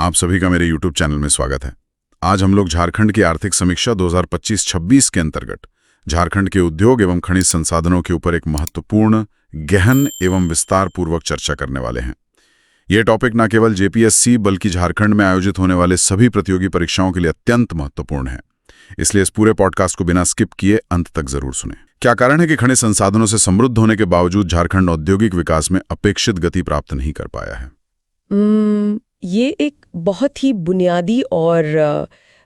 आप सभी का मेरे YouTube चैनल में स्वागत है। आज हम लोग झारखंड की आर्थिक समीक्षा 2025-26 के अंतर्गत झारखंड के उद्योग एवं खनिज संसाधनों के ऊपर एक महत्वपूर्ण, गहन एवं विस्तार पूर्वक चर्चा करने वाले हैं। यह टॉपिक न केवल JPSC बल्कि झारखंड में आयोजित होने वाले सभी प्रतियोगी परीक्षाओं के लिए अत्यंत महत्वपूर्ण है। इसलिए इस पूरे पॉडकास्ट को बिना स्किप किए अंत तक जरूर सुनें। क्या कारण है कि खनिज संसाधनों से समृद्ध होने के बावजूद झारखंड औद्योगिक विकास में अपेक्षित गति प्राप्त नहीं कर पाया है? ये एक बहुत ही बुनियादी और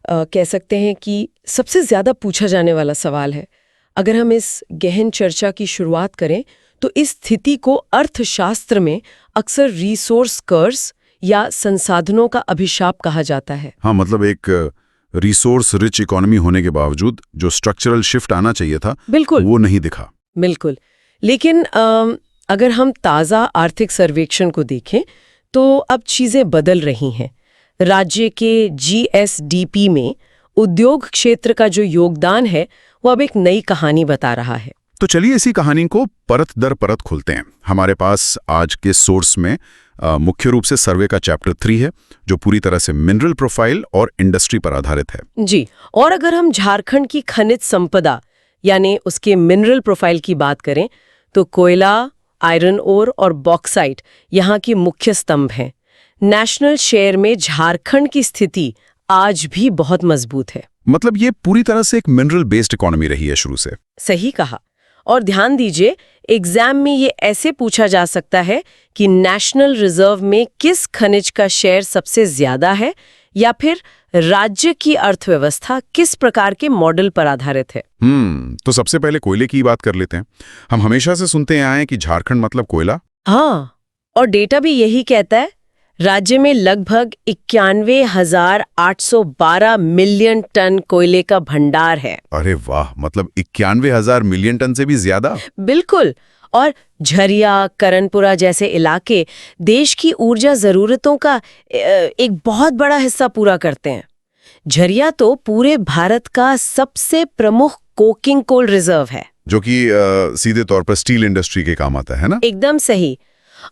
कह सकते हैं कि सबसे ज्यादा पूछा जाने वाला सवाल है। अगर हम इस गहन चर्चा की शुरुआत करें तो इस स्थिति को अर्थशास्त्र में अक्सर रिसोर्स कर्स या संसाधनों का अभिशाप कहा जाता है। हाँ, मतलब एक रिसोर्स रिच इकोनॉमी होने के बावजूद जो स्ट्रक्चरल शिफ्ट आना चाहिए था, बिल्कुल वो नहीं दिखा। बिल्कुल। लेकिन अगर हम ताज़ा आर्थिक सर्वेक्षण को देखें तो अब चीजें बदल रही हैं। राज्य के GSDP में उद्योग क्षेत्र का जो योगदान है वो अब एक नई कहानी बता रहा है। तो चलिए इसी कहानी को परत दर परत खोलते हैं। हमारे पास आज के सोर्स में मुख्य रूप से सर्वे का चैप्टर 3 है, जो पूरी तरह से मिनरल प्रोफाइल और इंडस्ट्री पर आधारित है। जी, और अगर हम झारखंड की खनिज संपदा यानी उसके मिनरल प्रोफाइल की बात करें तो कोयला, आयरन ओर और बॉक्साइट यहाँ की मुख्य स्तंभ हैं। नेशनल शेयर में झारखंड की स्थिति आज भी बहुत मजबूत है। मतलब ये पूरी तरह से एक मिनरल बेस्ड इकोनॉमी रही है शुरू से। सही कहा। और ध्यान दीजिए, एग्जाम में ये ऐसे पूछा जा सकता है कि नेशनल रिजर्व में किस खनिज का शेयर सबसे ज्यादा है, या फिर राज्य की अर्थव्यवस्था किस प्रकार के मॉडल पर आधारित है। तो सबसे पहले कोयले की बात कर लेते हैं। हम हमेशा से सुनते आए हैं कि झारखंड मतलब कोयला। हाँ, और डेटा भी यही कहता है। राज्य में लगभग 91,812 मिलियन टन कोयले का भंडार है। अरे वाह, मतलब 91,000 मिलियन टन से भी ज्यादा। बिल्कुल। और झरिया, करणपुरा जैसे इलाके देश की ऊर्जा जरूरतों का एक बहुत बड़ा हिस्सा पूरा करते हैं। झरिया तो पूरे भारत का सबसे प्रमुख कोकिंग कोल रिजर्व है, जो कि सीधे तौर पर स्टील इंडस्ट्री के काम आता है ना? एकदम सही।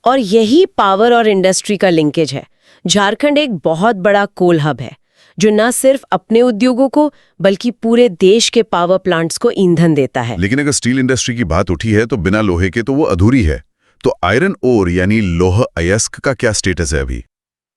और यही पावर और इंडस्ट्री का लिंकेज है। झारखंड एक बहुत बड़ा कोल हब है, जो न सिर्फ अपने उद्योगों को बल्कि पूरे देश के पावर प्लांट्स को ईंधन देता है। लेकिन अगर स्टील इंडस्ट्री की बात उठी है तो बिना लोहे के तो वो अधूरी है। तो आयरन ओर यानी लौह अयस्क का क्या स्टेटस है अभी?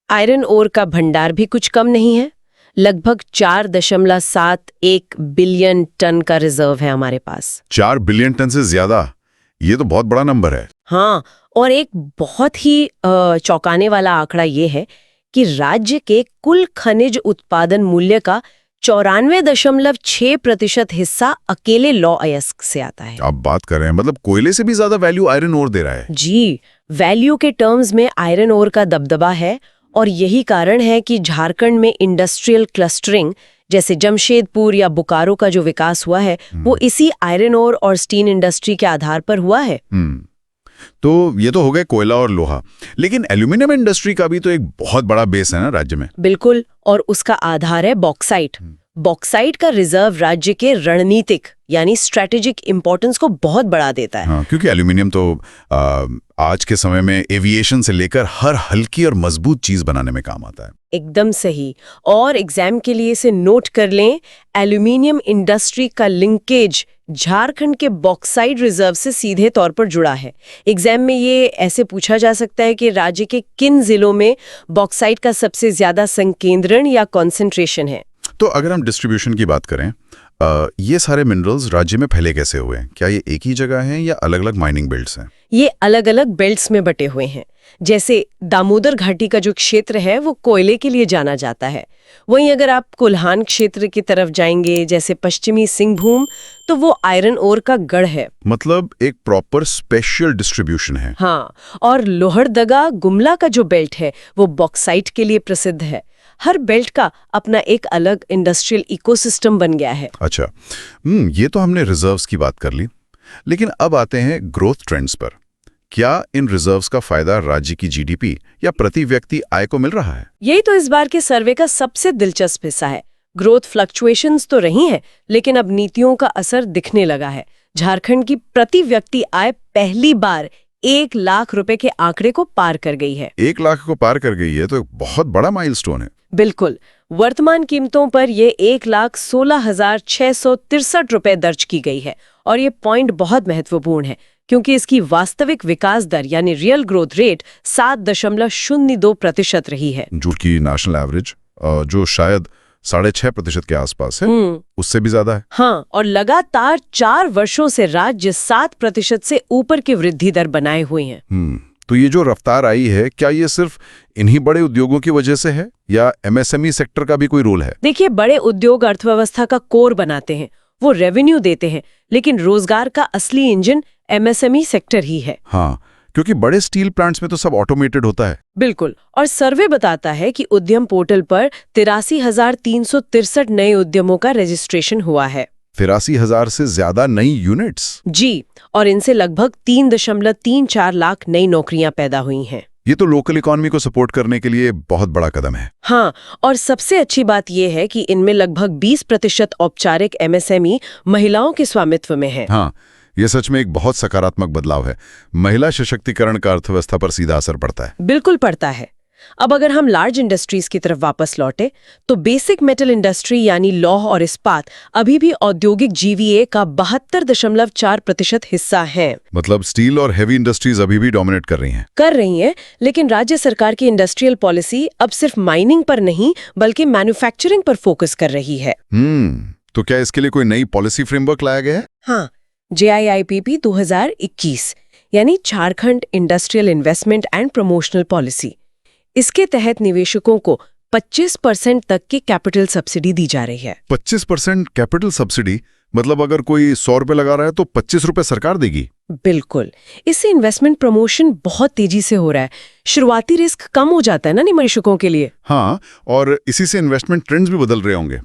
आयरन ओर का भंडार भी कुछ कम नहीं है। लगभग 4.71 बिलियन टन का रिजर्व है हमारे पास। 4 बिलियन टन से ज्यादा, ये तो बहुत बड़ा नंबर है। हाँ, और एक बहुत ही चौंकाने वाला आंकड़ा ये है कि राज्य के कुल खनिज उत्पादन मूल्य का 94.6% हिस्सा अकेले लौह अयस्क से आता है। आप बात कर रहे हैं, मतलब कोयले से भी ज्यादा वैल्यू आयरन ओर दे रहा है। जी, वैल्यू के टर्म्स में आयरन ओर का दबदबा है, और यही कारण है कि झारखंड में इंडस्ट्रियल क्लस्टरिंग जैसे जमशेदपुर या बोकारो का जो विकास हुआ है वो इसी आयरन ओर और स्टील इंडस्ट्री के आधार पर हुआ है। तो ये तो हो गए कोयला और लोहा, लेकिन एल्यूमिनियम इंडस्ट्री का भी तो एक बहुत बड़ा बेस है ना राज्य में। बिल्कुल, और उसका आधार है बॉक्साइट। बॉक्साइट का रिजर्व राज्य के रणनीतिक यानी स्ट्रेटेजिक इंपॉर्टेंस को बहुत बढ़ा देता है। हाँ, क्योंकि एल्यूमिनियम तो आज के समय में एविएशन से लेकर हर हल्की और मजबूत चीज बनाने में काम आता है। एकदम सही। और एग्जाम के लिए इसे नोट कर लें, एल्यूमिनियम इंडस्ट्री का लिंकेज झारखंड के बॉक्साइट रिजर्व से सीधे तौर पर जुड़ा है। एग्जाम में ये ऐसे पूछा जा सकता है कि राज्य के किन जिलों में बॉक्साइट का सबसे ज्यादा संकेंद्रण या कॉन्सेंट्रेशन है। तो अगर हम डिस्ट्रीब्यूशन की बात करें, ये सारे मिनरल्स राज्य में फैले कैसे हुए हैं? क्या ये एक ही जगह हैं या अलग अलग माइनिंग बेल्ट्स हैं? ये अलग अलग बेल्ट्स में बटे हुए हैं। जैसे दामोदर घाटी का जो क्षेत्र है वो कोयले के लिए जाना जाता है। वहीं अगर आप कोल्हान क्षेत्र की तरफ जाएंगे, जैसे पश्चिमी सिंहभूम, तो वो आयरन ओर का गढ़ है। मतलब एक प्रॉपर स्पेशल डिस्ट्रीब्यूशन है। हाँ, और लोहरदगा गुमला का जो बेल्ट है वो बॉक्साइट के लिए प्रसिद्ध है। हर बेल्ट का अपना एक अलग इंडस्ट्रियल इकोसिस्टम बन गया है। अच्छा, ये तो हमने रिजर्व्स की बात कर ली, लेकिन अब आते हैं ग्रोथ ट्रेंड्स पर। क्या इन रिजर्व्स का फायदा राज्य की GDP या प्रति व्यक्ति आय को मिल रहा है? यही तो इस बार के सर्वे का सबसे दिलचस्प हिस्सा है। ग्रोथ फ्लक्चुएशंस तो रही हैं, लेकिन अब नीतियों का असर दिखने लगा है। झारखंड की प्रति व्यक्ति आय पहली बार 1 लाख रुपए के आंकड़े को पार कर गई है। 1 लाख को पार कर गई है तो एक बहुत बड़ा माइलस्टोन है। बिल्कुल। वर्तमान कीमतों पर ये 1,16,663 रुपए दर्ज की गई है और ये पॉइंट बहुत महत्वपूर्ण है क्योंकि इसकी वास्तविक विकास दर यानी रियल ग्रोथ रेट 7.02% रही है, जो कि नेशनल एवरेज जो शायद 6.5% के आसपास है, उससे भी ज्यादा है। हाँ, और लगातार 4 वर्षों से राज्य 7% से ऊपर की वृद्धि दर बनाए हुए हैं। तो ये जो रफ्तार आई है, क्या ये सिर्फ इन्हीं बड़े उद्योगों की वजह से है या एमएसएमई सेक्टर का भी कोई रोल है? देखिए, बड़े उद्योग अर्थव्यवस्था का कोर बनाते हैं, वो रेवेन्यू देते हैं, लेकिन रोजगार का असली इंजन एमएसएमई सेक्टर ही है। हाँ, क्योंकि बड़े स्टील प्लांट्स में तो सब ऑटोमेटेड होता है। बिल्कुल। और सर्वे बताता है कि उद्यम पोर्टल पर 83,363 नए उद्यमों का रजिस्ट्रेशन हुआ है। 83,000 से ज्यादा नई यूनिट्स। जी, और इनसे लगभग 3.34 लाख नई नौकरियां पैदा हुई हैं। ये तो लोकल इकोनॉमी को सपोर्ट करने के लिए बहुत बड़ा कदम है। हाँ, और सबसे अच्छी बात यह है कि इनमें लगभग 20% औपचारिक एमएसएमई महिलाओं के स्वामित्व में है। हाँ, ये सच में एक बहुत सकारात्मक बदलाव है। महिला सशक्तिकरण का अर्थव्यवस्था पर सीधा असर पड़ता है। बिल्कुल पड़ता है। अब अगर हम लार्ज इंडस्ट्रीज की तरफ वापस लौटे तो बेसिक मेटल इंडस्ट्री यानी लौह और इस्पात अभी भी औद्योगिक जीवीए का 72.4% हिस्सा है। मतलब स्टील और हेवी इंडस्ट्रीज अभी भी डोमिनेट कर रही हैं, लेकिन राज्य सरकार की इंडस्ट्रियल पॉलिसी अब सिर्फ माइनिंग पर नहीं बल्कि मैन्युफैक्चरिंग पर फोकस कर रही है। तो क्या इसके लिए कोई नई पॉलिसी फ्रेमवर्क लाया गया है? हाँ, JIIPP 2021 यानी Jharkhand industrial investment and promotional policy. इसके तहत निवेशकों को 25% तक की कैपिटल सब्सिडी दी जा रही है। 25% कैपिटल सब्सिडी? मतलब अगर कोई 100 रुपए लगा रहा है तो 25 रुपए सरकार देगी? बिल्कुल। इससे इन्वेस्टमेंट प्रमोशन बहुत तेजी से हो रहा है। शुरुआती रिस्क कम हो जाता है ना निवेशकों के लिए। हाँ, और इसी से इन्वेस्टमेंट ट्रेंड्स भी बदल रहे होंगे।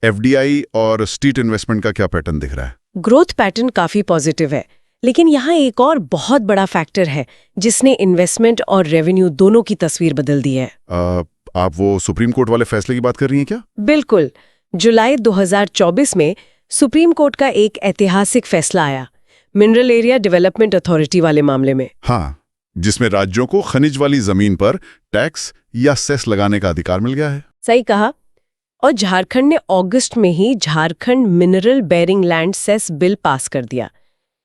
FDI और स्ट्रीट इन्वेस्टमेंट का क्या पैटर्न दिख रहा है? ग्रोथ पैटर्न काफी पॉजिटिव है, लेकिन यहाँ एक और बहुत बड़ा फैक्टर है जिसने इन्वेस्टमेंट और रेवेन्यू दोनों की तस्वीर बदल दी है। आप वो सुप्रीम कोर्ट वाले फैसले की बात कर रही हैं क्या? बिल्कुल। जुलाई 2024 में सुप्रीम कोर्ट का एक ऐतिहासिक फैसला आया मिनरल एरिया डेवलपमेंट अथॉरिटी वाले मामले में। हाँ, जिसमें राज्यों को खनिज वाली जमीन पर टैक्स या सेस लगाने का अधिकार मिल गया है। सही कहा। और झारखंड ने अगस्त में ही Jharkhand mineral bearing land cess bill pass कर दिया।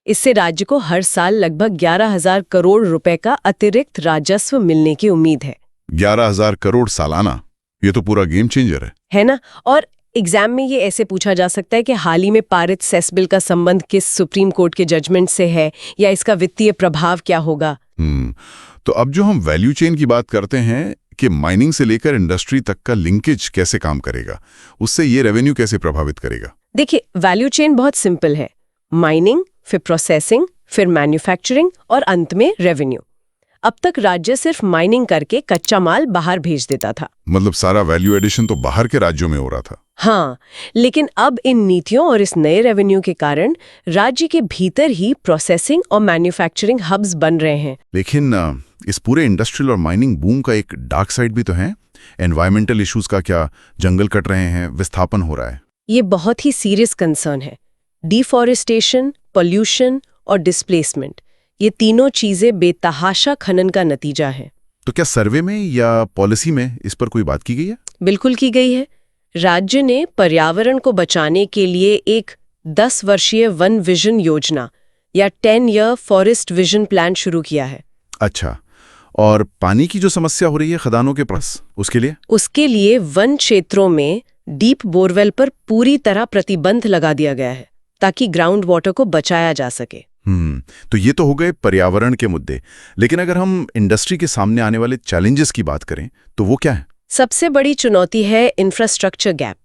इससे राज्य को हर साल लगभग 11,000 करोड़ रुपए का अतिरिक्त राजस्व मिलने की उम्मीद है। 11,000 करोड़ सालाना, ये तो पूरा गेम चेंजर है ना? और एग्जाम में ये ऐसे पूछा जा सकता है कि हाल ही में पारित सेस बिल का संबंध किस सुप्रीम कोर्ट के जजमेंट से है या इसका वित्तीय प्रभाव क्या होगा। तो अब जो हम वैल्यू चेन की बात करते हैं कि माइनिंग से लेकर इंडस्ट्री तक का लिंकेज कैसे काम करेगा, उससे ये रेवेन्यू कैसे प्रभावित करेगा? देखिए, वैल्यू चेन बहुत सिंपल है। माइनिंग, फिर प्रोसेसिंग, फिर मैन्युफैक्चरिंग और अंत में रेवेन्यू। अब तक राज्य सिर्फ माइनिंग करके कच्चा माल बाहर भेज देता था। मतलब सारा वैल्यू एडिशन तो बाहर के राज्यों में हो रहा था। हाँ, लेकिन अब इन नीतियों और इस नए रेवेन्यू के कारण राज्य के भीतर ही प्रोसेसिंग और मैन्युफैक्चरिंग हब्स बन रहे हैं। लेकिन इस पूरे इंडस्ट्रियल और माइनिंग बूम का एक डार्क साइड भी तो है। एनवायरमेंटल इश्यूज का क्या? जंगल कट रहे हैं, विस्थापन हो रहा है। ये बहुत ही सीरियस कंसर्न है। डिफॉरेस्टेशन, पोल्यूशन और डिस्प्लेसमेंट, ये तीनों चीजें बेतहाशा खनन का नतीजा है। तो क्या सर्वे में या पॉलिसी में इस पर कोई बात की गई है? बिल्कुल की गई है। राज्य ने पर्यावरण को बचाने के लिए एक 10 वर्षीय वन विजन योजना या 10 ईयर फॉरेस्ट विजन प्लान शुरू किया है। अच्छा, और पानी की जो समस्या हो रही है खदानों के पास, उसके लिए वन क्षेत्रों में डीप बोरवेल पर पूरी तरह प्रतिबंध लगा दिया गया है ताकि ग्राउंड वाटर को बचाया जा सके। तो ये तो हो गए पर्यावरण के मुद्दे, लेकिन अगर हम इंडस्ट्री के सामने आने वाले चैलेंजेस की बात करें तो वो क्या है? सबसे बड़ी चुनौती है इंफ्रास्ट्रक्चर गैप।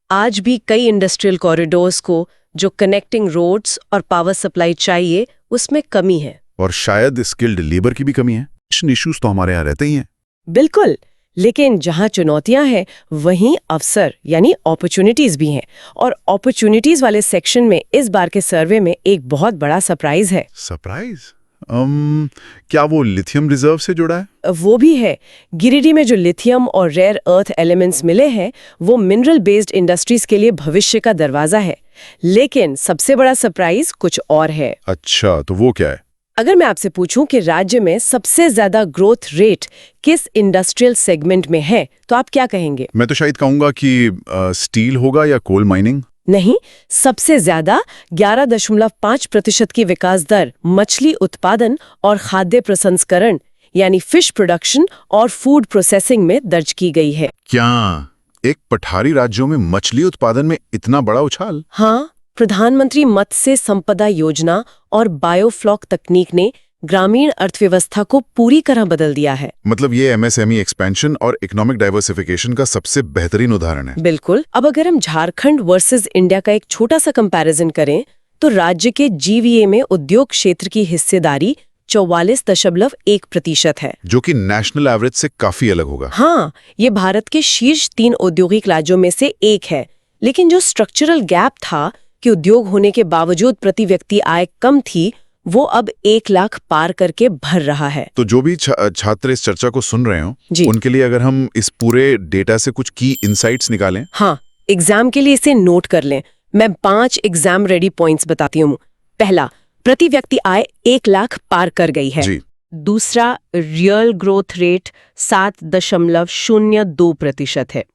आज भी कई इंडस्ट्रियल कॉरिडोर्स को जो कनेक्टिंग रोड्स और पावर सप्लाई चाहिए उसमें कमी है। और शायद स्किल्ड लेबर की भी कमी है। इश्यूज तो हमारे यहाँ रहते ही हैं। बिल्कुल, लेकिन जहां चुनौतियां हैं वहीं अवसर यानी अपॉर्चुनिटीज भी हैं। और अपॉर्चुनिटीज वाले सेक्शन में इस बार के सर्वे में एक बहुत बड़ा सरप्राइज है। सरप्राइज? क्या वो लिथियम रिजर्व से जुड़ा है? वो भी है। गिरिडीह में जो लिथियम और रेयर अर्थ एलिमेंट्स मिले हैं वो मिनरल बेस्ड इंडस्ट्रीज के लिए भविष्य का दरवाजा है। लेकिन सबसे बड़ा सरप्राइज कुछ और है। अच्छा, तो वो क्या है? अगर मैं आपसे पूछूं कि राज्य में सबसे ज्यादा ग्रोथ रेट किस इंडस्ट्रियल सेगमेंट में है, तो आप क्या कहेंगे? मैं तो शायद कहूंगा कि स्टील होगा या कोल माइनिंग। नहीं, सबसे ज्यादा 11.5% की विकास दर मछली उत्पादन और खाद्य प्रसंस्करण यानी फिश प्रोडक्शन और फूड प्रोसेसिंग में दर्ज की गई है। क्या एक पठारी राज्यों में मछली उत्पादन में इतना बड़ा उछाल? हाँ, प्रधानमंत्री मत्स्य संपदा योजना और बायोफ्लॉक तकनीक ने ग्रामीण अर्थव्यवस्था को पूरी तरह बदल दिया है। मतलब ये एमएसएमई एक्सपेंशन और इकोनॉमिक डाइवर्सिफिकेशन का सबसे बेहतरीन उदाहरण है। बिल्कुल। अब अगर हम झारखंड वर्सेस इंडिया का एक छोटा सा कंपैरिजन करें, तो राज्य के जीवीए में उद्योग क्षेत्र की हिस्सेदारी 44.1% है, जो कि नेशनल एवरेज से काफी अलग होगा। हाँ, ये भारत के शीर्ष 3 औद्योगिक राज्यों में से एक है। लेकिन जो स्ट्रक्चरल गैप था कि उद्योग होने के बावजूद प्रति व्यक्ति आय कम थी, वो अब 1 लाख पार करके भर रहा है। तो जो भी छात्र इस चर्चा को सुन रहे हो, उनके लिए अगर हम इस पूरे डेटा से कुछ की इंसाइट्स निकालें। हाँ, एग्जाम के लिए इसे नोट कर लें। मैं 5 एग्जाम रेडी पॉइंट्स बताती हूँ। पहला, प्रति व्यक्ति आय 1 लाख पार कर गई है। जी। दूसरा, रियल ग्रोथ रेट 7.02% है।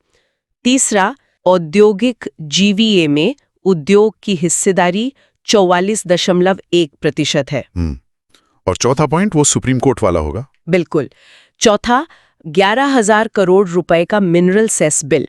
तीसरा, औद्योगिक जीवीए में उद्योग की हिस्सेदारी 44.1% है। और चौथा पॉइंट वो सुप्रीम कोर्ट वाला होगा। बिल्कुल। चौथा, 11,000 करोड़ रुपए का मिनरल सेस बिल।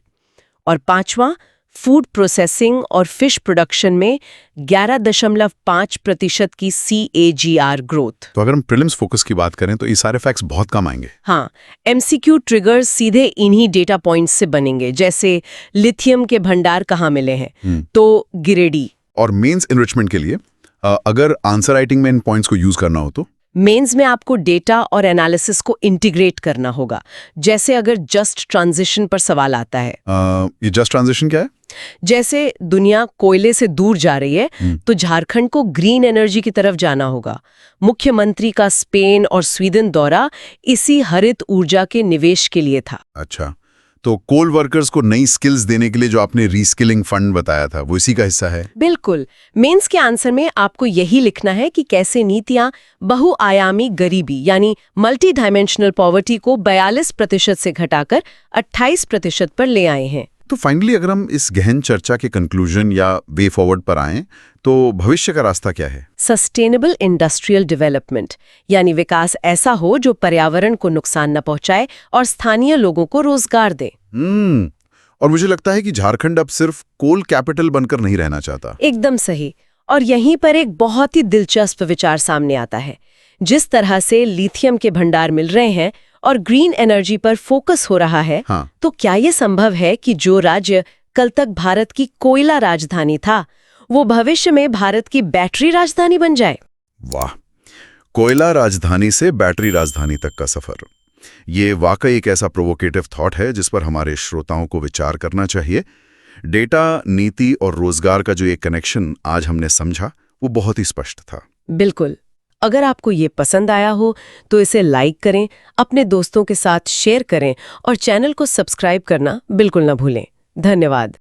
और पांचवा, फूड प्रोसेसिंग और फिश प्रोडक्शन में 11.5% की CAGR ग्रोथ। तो अगर हम प्रीलिम्स फोकस की बात करें तो ये सारे फैक्ट्स बहुत कम आएंगे। हाँ, MCQ ट्रिगर्स सीधे इन्हीं डेटा पॉइंट्स से बनेंगे, जैसे लिथियम के भंडार कहाँ मिले हैं, तो गिरिडीह। और मेंस एनरिचमेंट के लिए अगर आंसर राइटिंग में इन पॉइंट्स को यूज करना हो तो मेंस में आपको डेटा और एनालिसिस को इंटीग्रेट करना होगा। जैसे अगर जस्ट ट्रांजिशन पर सवाल आता है। ये जस्ट ट्रांजिशन क्या है? जैसे दुनिया कोयले से दूर जा रही है, तो झारखंड को ग्रीन एनर्जी की तरफ जाना होगा। मुख्यमंत्री का स्पेन और स्वीडन दौरा इसी हरित ऊर्जा के निवेश के लिए था। अच्छा, तो कोल वर्कर्स को नई स्किल्स देने के लिए जो आपने रीस्किलिंग फंड बताया था, वो इसी का हिस्सा है? बिल्कुल। मेंस के आंसर में आपको यही लिखना है कि कैसे नीतियां बहुआयामी गरीबी यानी मल्टी डायमेंशनल पॉवर्टी को 42% से घटाकर 28% पर ले आए हैं। तो फाइनली अगर हम इस गहन चर्चा के कंक्लूजन या वे फॉरवर्ड पर आएं, तो भविष्य का रास्ता क्या है? सस्टेनेबल इंडस्ट्रियल डेवलपमेंट, यानी विकास ऐसा हो जो पर्यावरण को नुकसान न पहुंचाए और स्थानीय लोगों को रोजगार दे। और मुझे लगता है कि झारखंड अब सिर्फ कोल कैपिटल बनकर नहीं रहना चाहता। एकदम सही। और यहीं पर एक बहुत ही दिलचस्प विचार सामने आता है। जिस तरह से लिथियम के भंडार मिल रहे हैं और ग्रीन एनर्जी पर फोकस हो रहा है, हाँ। तो क्या ये संभव है कि जो राज्य कल तक भारत की कोयला राजधानी था, वो भविष्य में भारत की बैटरी राजधानी बन जाए? वाह, कोयला राजधानी से बैटरी राजधानी तक का सफर। ये वाकई एक ऐसा प्रोवोकेटिव थॉट है जिस पर हमारे श्रोताओं को विचार करना चाहिए। डेटा, नीति और रोजगार का जो एक कनेक्शन आज हमने समझा, वो बहुत ही स्पष्ट था। बिल्कुल। अगर आपको ये पसंद आया हो तो इसे लाइक करें, अपने दोस्तों के साथ शेयर करें और चैनल को सब्सक्राइब करना बिल्कुल न भूलें। धन्यवाद।